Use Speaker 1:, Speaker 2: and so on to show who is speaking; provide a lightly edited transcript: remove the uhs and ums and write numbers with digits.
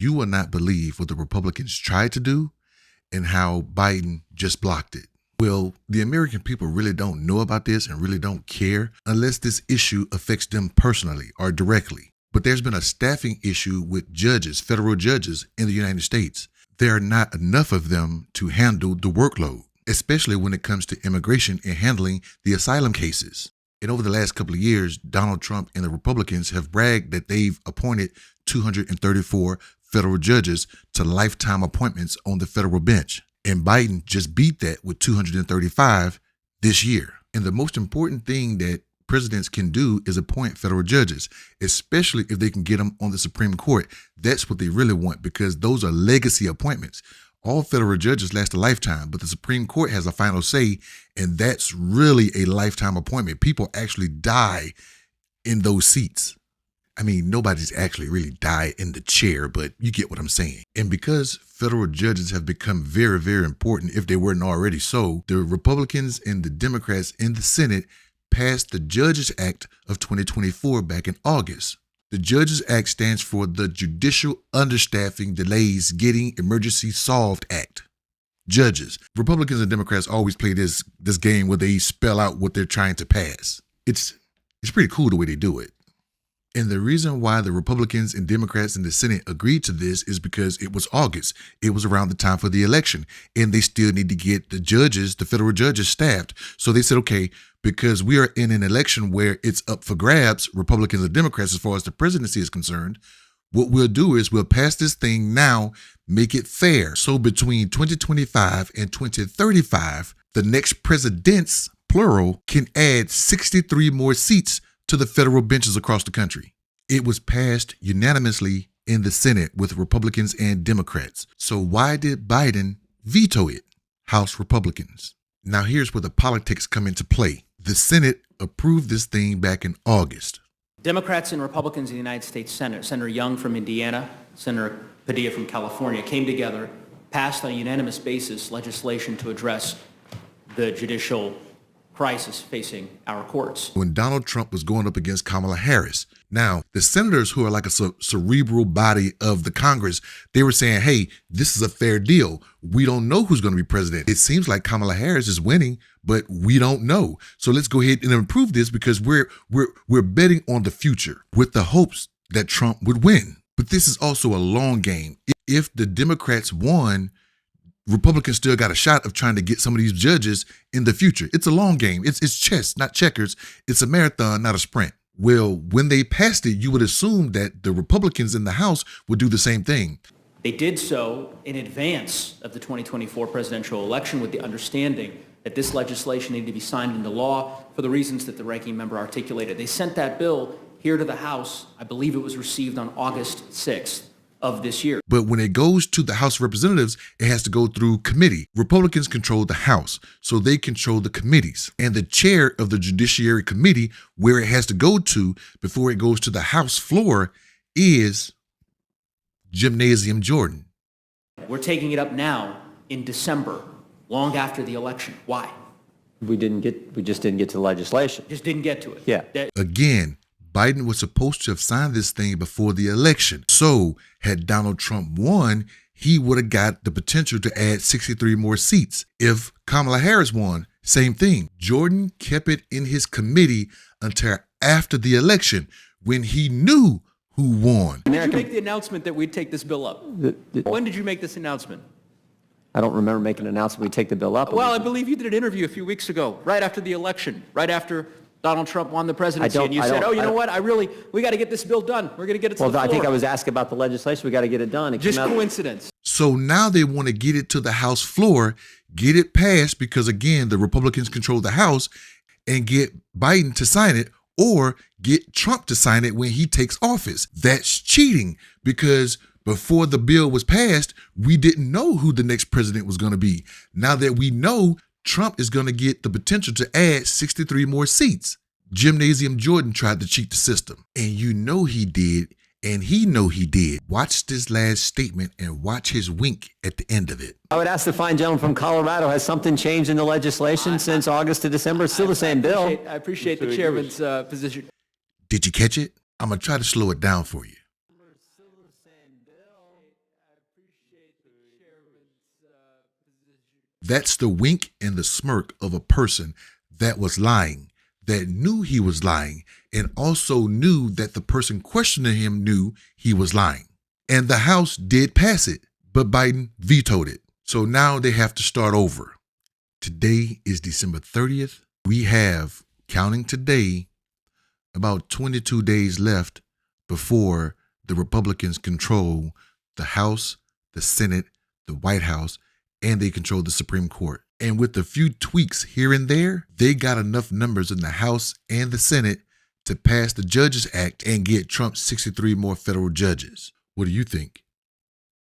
Speaker 1: You will not believe what the Republicans tried to do and how Biden just blocked it. Well, the American people really don't know about this and really don't care unless this issue affects them personally or directly. But there's been a staffing issue with judges, federal judges in the United States. There are not enough of them to handle the workload, especially when it comes to immigration and handling the asylum cases. And over the last couple of years, Donald Trump and the Republicans have bragged that they've appointed 234 federal judges to lifetime appointments on the federal bench. And Biden just beat that with 235 this year. And the most important thing that presidents can do is appoint federal judges, especially if they can get them on the Supreme Court. That's what they really want, because those are legacy appointments. All federal judges last a lifetime, but the Supreme Court has a final say, and that's really a lifetime appointment. People actually die in those seats. I mean, nobody's actually really died in the chair, but you get what I'm saying. And because federal judges have become very, very important, if they weren't already so, the Republicans and the Democrats in the Senate passed the Judges Act of 2024 back in August. The Judges Act stands for the Judicial Understaffing Delays Getting Emergency Solved Act. Judges. Republicans and Democrats always play this game where they spell out what they're trying to pass. It's pretty cool the way they do it. And the reason why the Republicans and Democrats in the Senate agreed to this is because it was August. It was around the time for the election, and they still need to get the judges, the federal judges, staffed. So they said, okay, because we are in an election where it's up for grabs, Republicans and Democrats, as far as the presidency is concerned, what we'll do is we'll pass this thing now, make it fair. So between 2025 and 2035, the next presidents, plural, can add 63 more seats to the federal benches across the country. It was passed unanimously in the Senate with Republicans and Democrats. So why did Biden veto it? House Republicans. Now here's where the politics come into play. The Senate approved this thing back in August.
Speaker 2: Democrats and Republicans in the United States Senate, Senator Young from Indiana, Senator Padilla from California, came together, passed on a unanimous basis legislation to address the judicial crisis facing our courts.
Speaker 1: When Donald Trump was going up against Kamala Harris. Now, the senators who are like a cerebral body of the Congress, they were saying, hey, this is a fair deal. We don't know who's going to be president. It seems like Kamala Harris is winning, but we don't know. So let's go ahead and improve this because we're betting on the future with the hopes that Trump would win. But this is also a long game. If the Democrats won, Republicans still got a shot of trying to get some of these judges in the future. It's a long game. It's chess, not checkers. It's a marathon, not a sprint. Well, when they passed it, you would assume that the Republicans in the House would do the same thing.
Speaker 2: They did so in advance of the 2024 presidential election with the understanding that this legislation needed to be signed into law for the reasons that the ranking member articulated. They sent that bill here to the House. I believe it was received on August 6th. Of this year.
Speaker 1: But when it goes to the House of Representatives, it has to go through committee. Republicans control the House, so they control the committees. And the chair of the Judiciary Committee, where it has to go to before it goes to the House floor, is Gymnasium Jordan.
Speaker 2: We're taking it up now in December, long after the election. Why?
Speaker 3: We just didn't get to the legislation.
Speaker 2: Just didn't get to it.
Speaker 3: Yeah.
Speaker 1: Again, Biden was supposed to have signed this thing before the election. So had Donald Trump won, he would have got the potential to add 63 more seats. If Kamala Harris won, same thing. Jordan kept it in his committee until after the election when he knew who won.
Speaker 2: When did you make the announcement that we'd take this bill up? When did you make this announcement?
Speaker 3: I don't remember making an announcement we'd take the bill up.
Speaker 2: Well, I believe you did an interview a few weeks ago, right after the election, right after Donald Trump won the presidency, and you said, oh, you know what, we got to get this bill done. We're going to get it to the floor.
Speaker 3: Well, I think I was asking about the legislation. We got to get it done.
Speaker 2: Just coincidence.
Speaker 1: So now they want to get it to the House floor, get it passed, because again, the Republicans control the House, and get Biden to sign it, or get Trump to sign it when he takes office. That's cheating, because before the bill was passed, we didn't know who the next president was going to be. Now that we know, Trump is going to get the potential to add 63 more seats. Gymnasium Jordan tried to cheat the system. And you know he did, and he know he did. Watch this last statement and watch his wink at the end of it.
Speaker 3: I would ask the fine gentleman from Colorado, has something changed in the legislation since August to December? It's still the same bill.
Speaker 2: I appreciate the chairman's position.
Speaker 1: Did you catch it? I'm going to try to slow it down for you. That's the wink and the smirk of a person that was lying, that knew he was lying, and also knew that the person questioning him knew he was lying. And the House did pass it, but Biden vetoed it. So now they have to start over. Today is December 30th. We have, counting today, about 22 days left before the Republicans control the House, the Senate, the White House, and they control the Supreme Court. And with a few tweaks here and there, they got enough numbers in the House and the Senate to pass the Judges Act and get Trump 63 more federal judges. What do you think?